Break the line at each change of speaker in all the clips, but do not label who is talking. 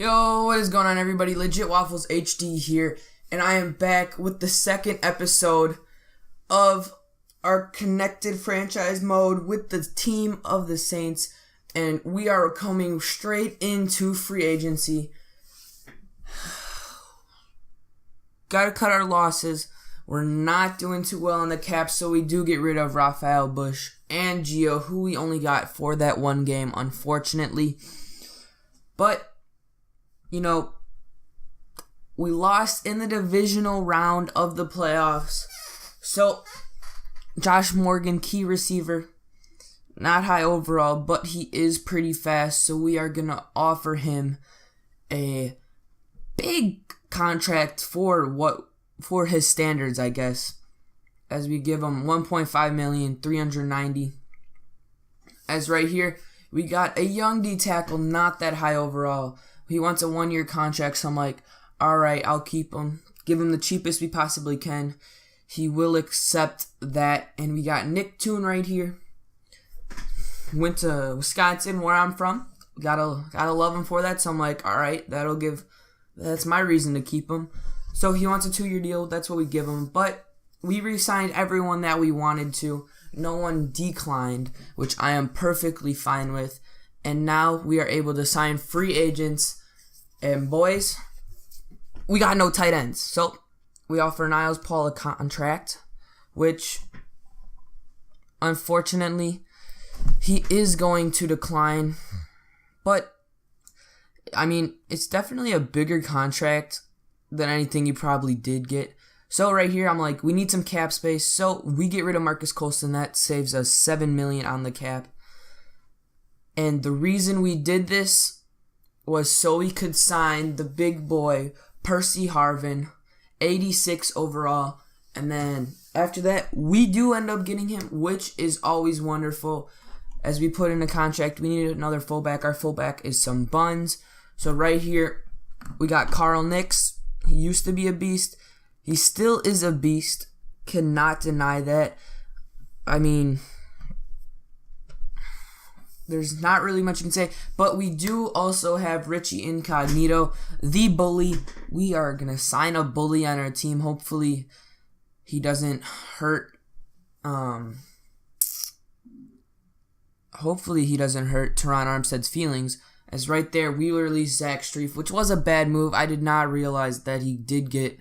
Yo, what is going on, everybody? Legit Waffles HD here, and I am back with the second episode of our connected franchise mode with the team of the Saints, and we are coming straight into free agency. Gotta cut our losses. We're not doing too well on the cap, so we do get rid of Rafael Bush and Gio, who we only got for that one game, unfortunately. But you know, we lost in the divisional round of the playoffs. So, Josh Morgan, key receiver, not high overall, but he is pretty fast. So we are going to offer him a big contract for his standards, I guess. As we give him $1.5 million, $390,000. As right here, we got a young D tackle, not that high overall. He wants a 1-year contract, so I'm like, alright, I'll keep him. Give him the cheapest we possibly can. He will accept that. And we got Nick Toon right here. Went to Wisconsin, where I'm from. Gotta love him for that. So I'm like, alright, that's my reason to keep him. So he wants a 2-year deal. That's what we give him. But we re-signed everyone that we wanted to. No one declined, which I am perfectly fine with. And now we are able to sign free agents. And boys, we got no tight ends. So we offer Niles Paul a contract, which unfortunately he is going to decline. But I mean, it's definitely a bigger contract than anything you probably did get. So right here, I'm like, we need some cap space. So we get rid of Marcus Colston. That saves us $7 million on the cap. And the reason we did this was so we could sign the big boy, Percy Harvin, 86 overall. And then after that, we do end up getting him, which is always wonderful. As we put in a contract, we need another fullback. Our fullback is some buns. So right here, we got Carl Nix. He used to be a beast. He still is a beast. Cannot deny that. I mean, there's not really much you can say, but we do also have Richie Incognito, the bully. We are going to sign a bully on our team. Hopefully he doesn't hurt Teron Armstead's feelings, as right there we released Zach Strief, which was a bad move. I did not realize that he did get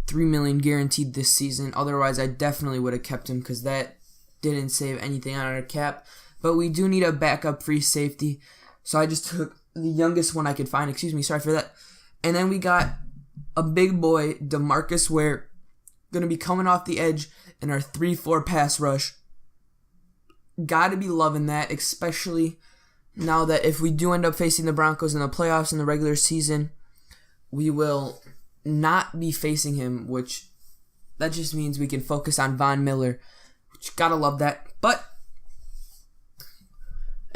$3 million guaranteed this season. Otherwise, I definitely would have kept him because that didn't save anything on our cap. But we do need a backup free safety. So I just took the youngest one I could find. Sorry for that. And then we got a big boy, DeMarcus Ware, going to be coming off the edge in our 3-4 pass rush. Got to be loving that, especially now that if we do end up facing the Broncos in the playoffs in the regular season, we will not be facing him, which that just means we can focus on Von Miller, which got to love that. But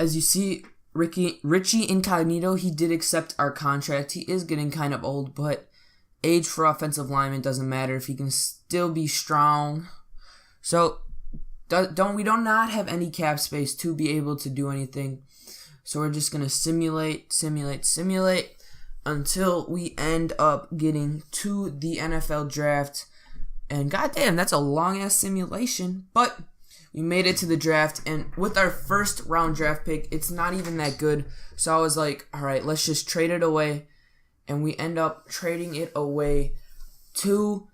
as you see, Richie Incognito, he did accept our contract. He is getting kind of old, but age for offensive lineman doesn't matter if he can still be strong. So we do not have any cap space to be able to do anything. So we're just going to simulate until we end up getting to the NFL draft. And goddamn, that's a long-ass simulation, but we made it to the draft, and with our first round draft pick, it's not even that good. So I was like, all right, let's just trade it away. And we end up trading it away to,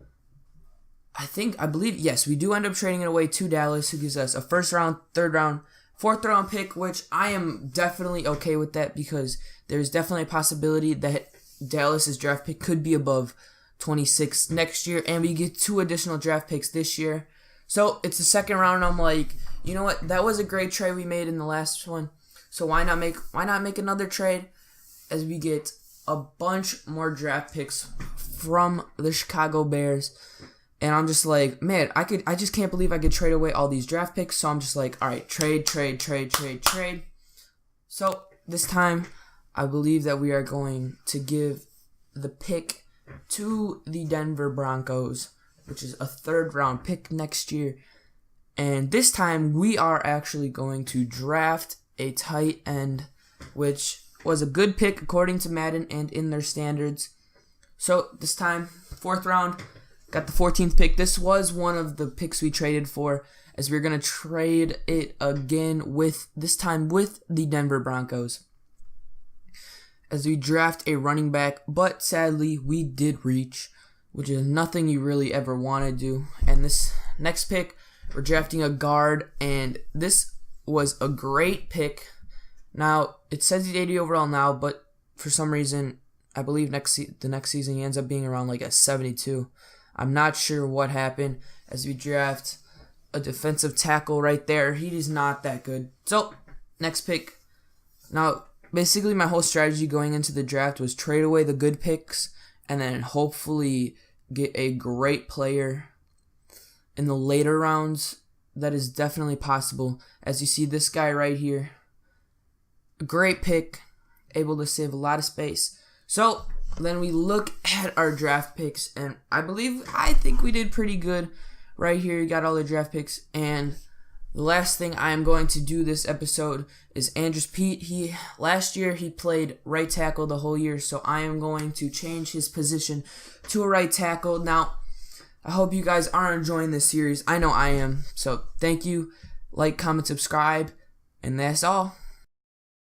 we do end up trading it away to Dallas, who gives us a first round, third round, fourth round pick, which I am definitely okay with that because there's definitely a possibility that Dallas's draft pick could be above 26 next year, and we get 2 additional draft picks this year. So it's the second round, and I'm like, you know what? That was a great trade we made in the last one. So why not make another trade as we get a bunch more draft picks from the Chicago Bears? And I'm just like, man, I just can't believe I could trade away all these draft picks. So I'm just like, all right, trade. So this time, I believe that we are going to give the pick to the Denver Broncos, which is a 3rd round pick next year. And this time we are actually going to draft a tight end, which was a good pick according to Madden and in their standards. So this time, 4th round, got the 14th pick. This was one of the picks we traded for, as we're going to trade it again this time with the Denver Broncos, as we draft a running back, but sadly we did reach, which is nothing you really ever want to do. And this next pick, we're drafting a guard, and this was a great pick. Now, it says he's 80 overall now, but for some reason, I believe the next season he ends up being around like a 72. I'm not sure what happened, as we draft a defensive tackle right there. He is not that good. So, next pick. Now, basically my whole strategy going into the draft was trade away the good picks and then hopefully get a great player in the later rounds. That is definitely possible. As you see this guy right here. A great pick. Able to save a lot of space. So, then we look at our draft picks, and I think we did pretty good right here. You got all the draft picks, and the last thing I am going to do this episode is Andrews Pete. Last year he played right tackle the whole year, so I am going to change his position to a right tackle. Now, I hope you guys are enjoying this series. I know I am. So, thank you. Like, comment, subscribe, and that's all.